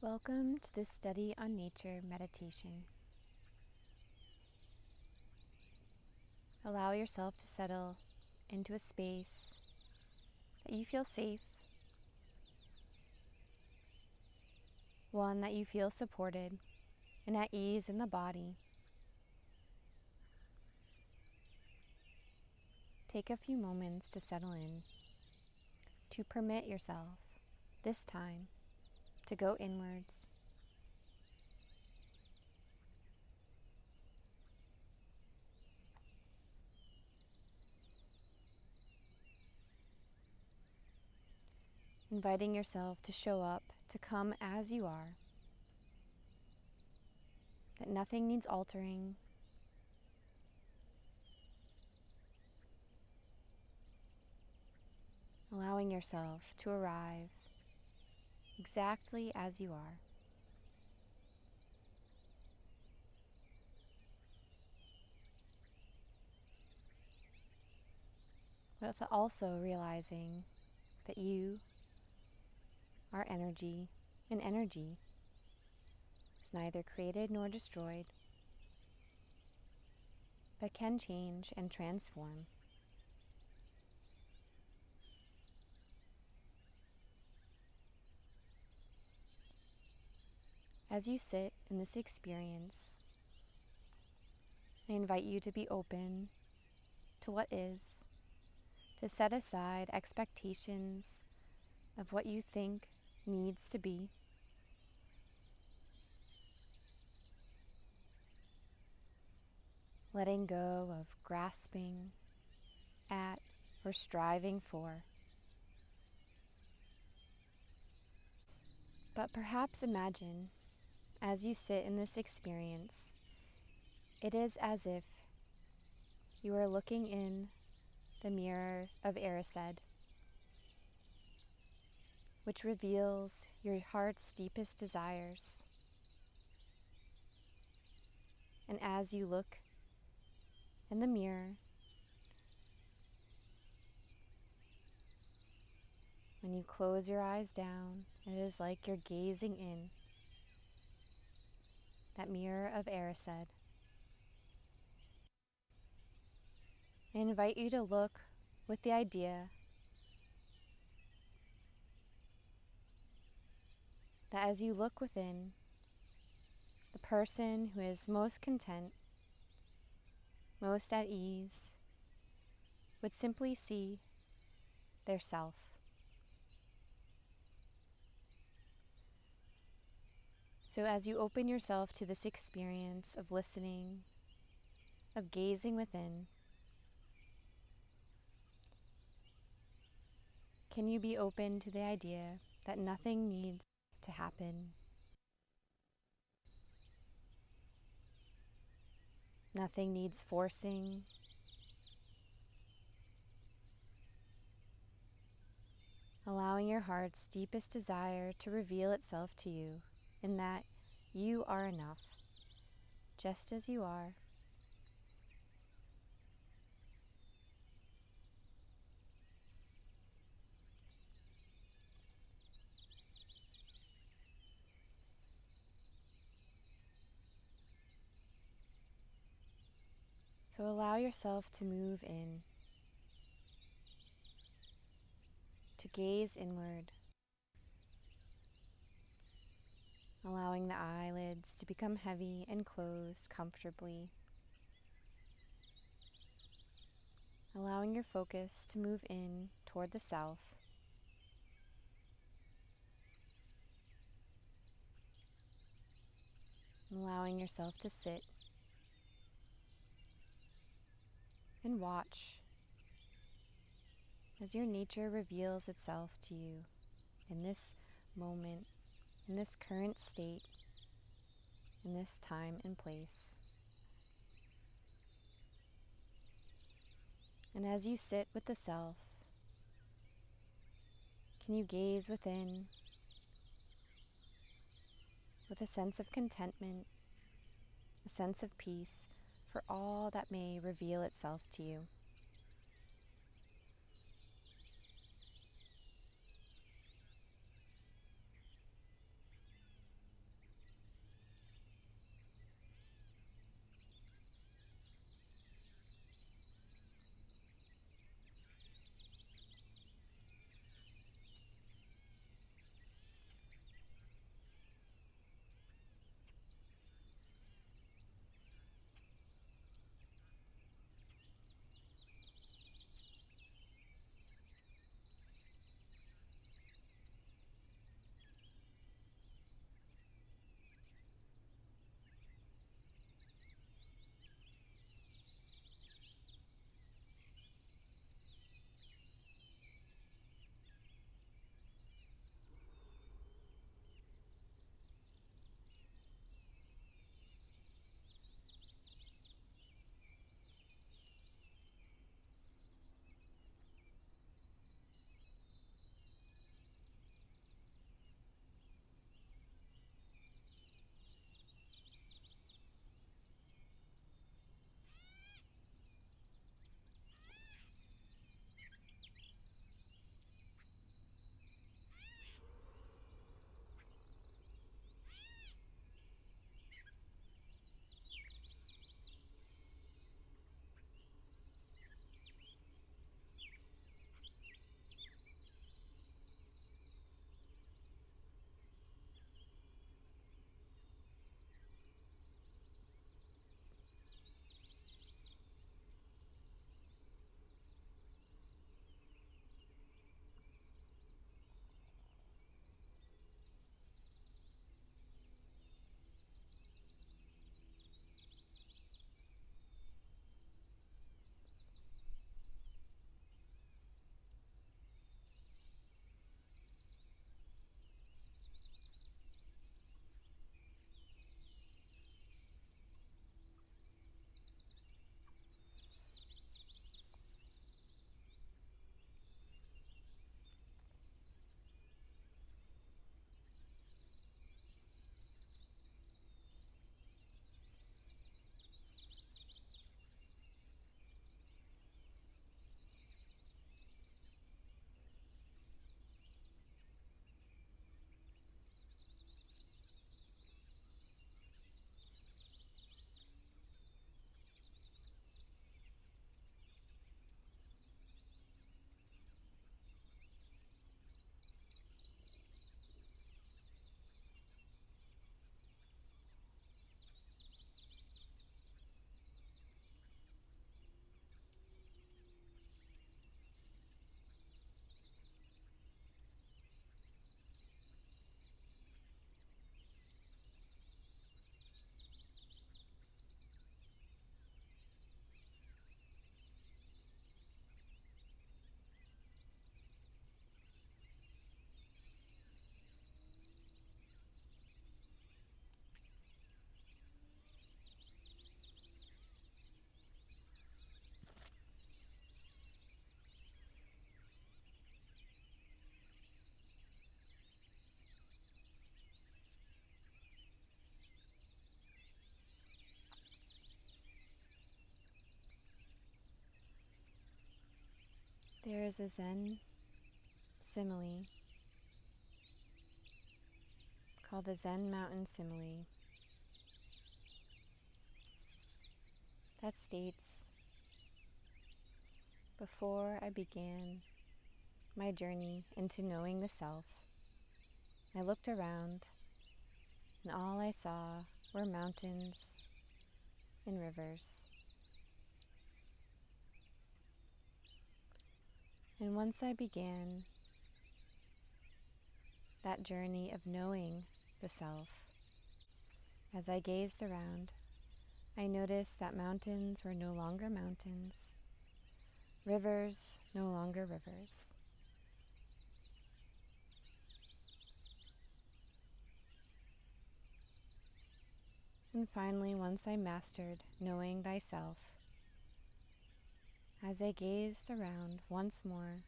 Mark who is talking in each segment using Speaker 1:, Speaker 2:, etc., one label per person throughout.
Speaker 1: Welcome to this study on nature meditation. Allow yourself to settle into a space that you feel safe, one that you feel supported and at ease in the body. Take a few moments to settle in, to permit yourself this time to go inwards. Inviting yourself to show up, to come as you are, that nothing needs altering, allowing yourself to arrive exactly as you are. But also realizing that you are energy, and energy is neither created nor destroyed, but can change and transform. As you sit in this experience, I invite you to be open to what is, to set aside expectations of what you think needs to be, letting go of grasping at or striving for. But perhaps imagine, as you sit in this experience, it is as if you are looking in the mirror of Erised, which reveals your heart's deepest desires. And as you look in the mirror, when you close your eyes down, it is like you're gazing in that mirror of Erised. I invite you to look with the idea that as you look within, the person who is most content, most at ease, would simply see their self. So as you open yourself to this experience of listening, of gazing within, can you be open to the idea that nothing needs to happen? Nothing needs forcing. Allowing your heart's deepest desire to reveal itself to you, in that you are enough, just as you are. So allow yourself to move in, to gaze inward, allowing the eyelids to become heavy and closed comfortably, allowing your focus to move in toward the south, allowing yourself to sit and watch as your nature reveals itself to you in this moment, in this current state, in this time and place. And as you sit with the self, can you gaze within with a sense of contentment, a sense of peace for all that may reveal itself to you? There is a Zen simile called the Zen Mountain Simile that states, before I began my journey into knowing the self, I looked around and all I saw were mountains and rivers. And once I began that journey of knowing the self, as I gazed around, I noticed that mountains were no longer mountains, rivers no longer rivers. And finally, once I mastered knowing thyself, as I gazed around once more,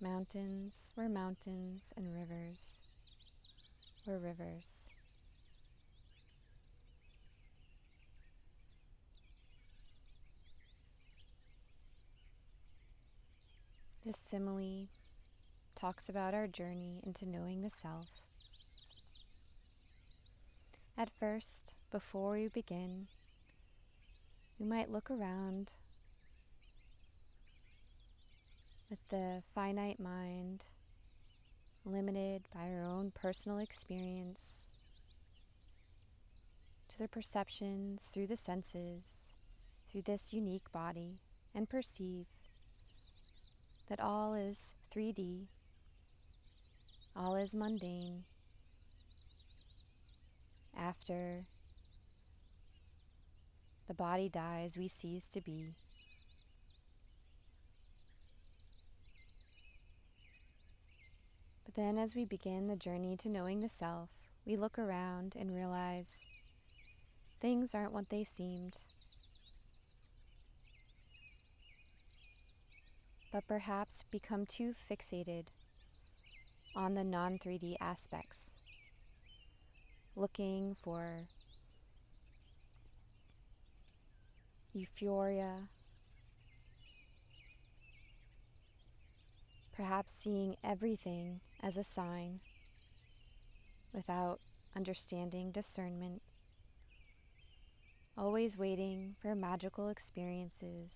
Speaker 1: mountains were mountains and rivers were rivers. This simile talks about our journey into knowing the self. At first, before we begin, we might look around with the finite mind, limited by our own personal experience, to the perceptions through the senses, through this unique body, and perceive that all is 3D, all is mundane. After the body dies, we cease to be. But then as we begin the journey to knowing the self, we look around and realize things aren't what they seemed, but perhaps become too fixated on the non-3D aspects, looking for euphoria, perhaps seeing everything as a sign without understanding discernment, always waiting for magical experiences.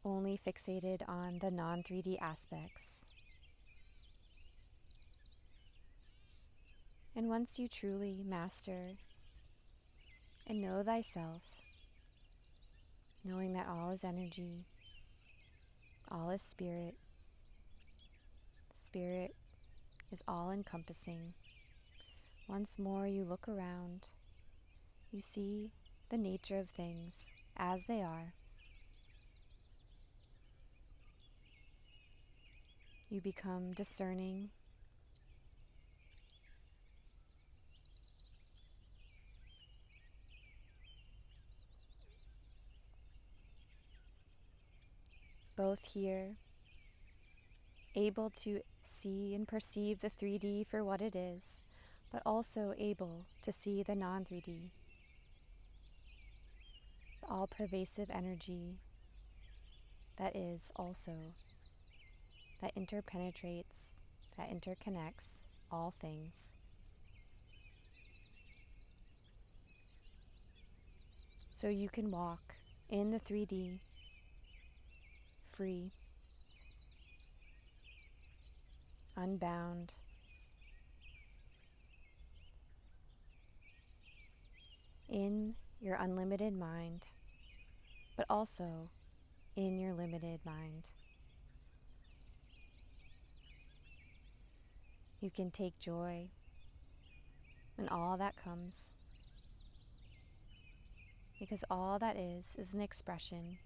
Speaker 1: Only fixated on the non-3D aspects. And once you truly master and know thyself, knowing that all is energy, all is spirit, spirit is all-encompassing. Once more you look around, you see the nature of things as they are. You become discerning, both here, able to see and perceive the 3D for what it is, but also able to see the non-3D, the all-pervasive energy that is also, that interpenetrates, that interconnects all things. So you can walk in the 3D, free, unbound, in your unlimited mind, but also in your limited mind. You can take joy in all that comes, because all that is an expression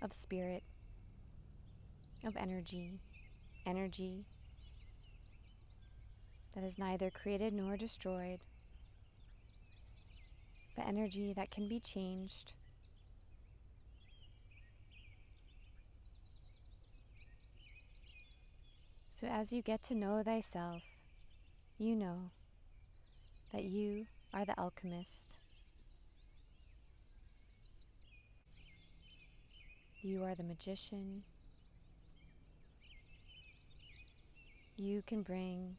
Speaker 1: of spirit, of energy, energy that is neither created nor destroyed, but energy that can be changed. So as you get to know thyself, you know that you are the alchemist. You are the magician. You can bring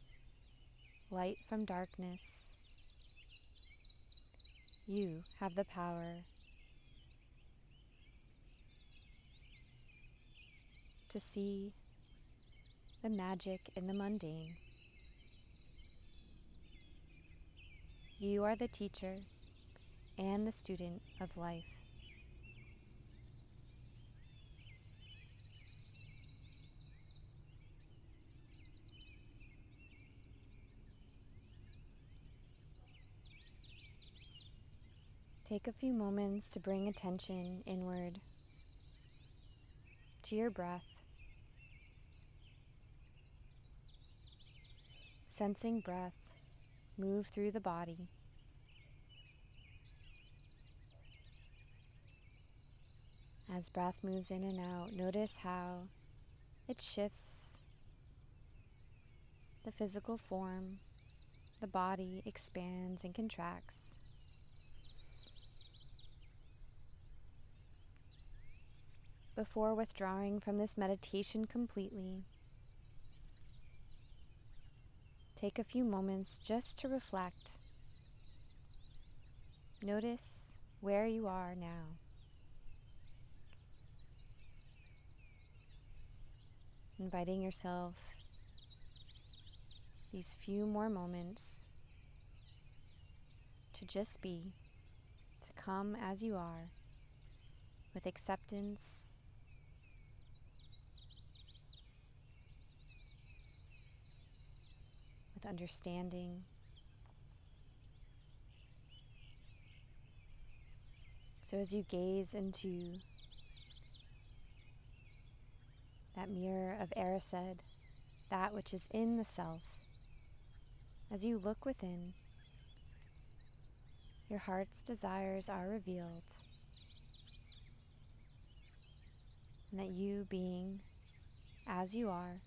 Speaker 1: light from darkness. You have the power to see the magic in the mundane. You are the teacher and the student of life. Take a few moments to bring attention inward to your breath, sensing breath move through the body. As breath moves in and out, notice how it shifts the physical form. The body expands and contracts. Before withdrawing from this meditation completely, take a few moments just to reflect. Notice where you are now. Inviting yourself these few more moments to just be, to come as you are, with acceptance, with understanding. So as you gaze into that mirror of Erised, that which is in the self, as you look within, your heart's desires are revealed, and that you being as you are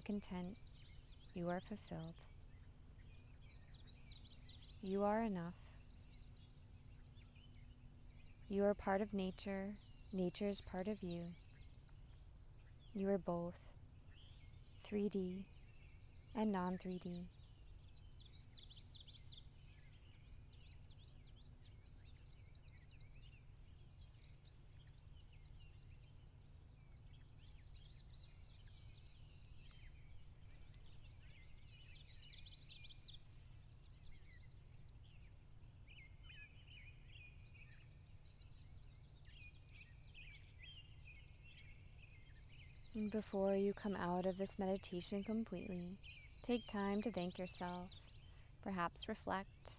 Speaker 1: content, you are fulfilled, you are enough. You are part of nature, nature's part of you. You are both 3D and non-3D. And before you come out of this meditation completely, take time to thank yourself. Perhaps reflect,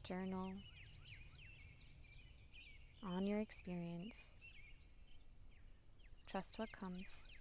Speaker 1: journal on your experience. Trust what comes.